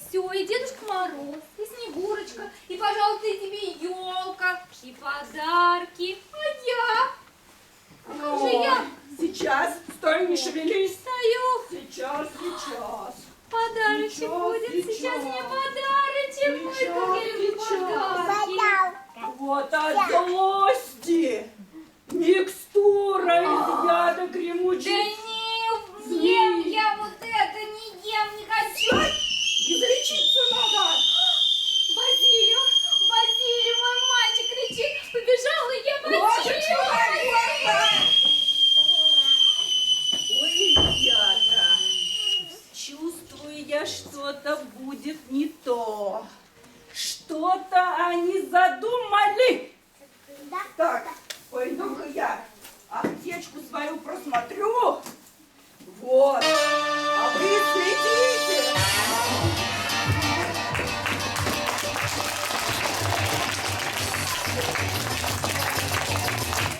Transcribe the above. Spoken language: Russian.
все, и Дедушка Мороз, и Снегурочка, и, пожалуйста, и тебе елка, и подарки. А я? А как же я? Сейчас, стой, не шевелись. Стою. Сейчас. Подарочек Сейчас, будет. Сейчас мне подарочек. Ой, как я люблю подарки. Вот от злости. Микстура из яда Да гремучих. не ем я вот это, не ем, не хочу. Излечиться надо. Базилио, мой мальчик кричит. Побежала я, Базилио. Ой, яда. Чувствую я, что-то будет не то. Что-то они задумали. Так, пойду-ка я аптечку свою просмотрю. Вот. А вы следите.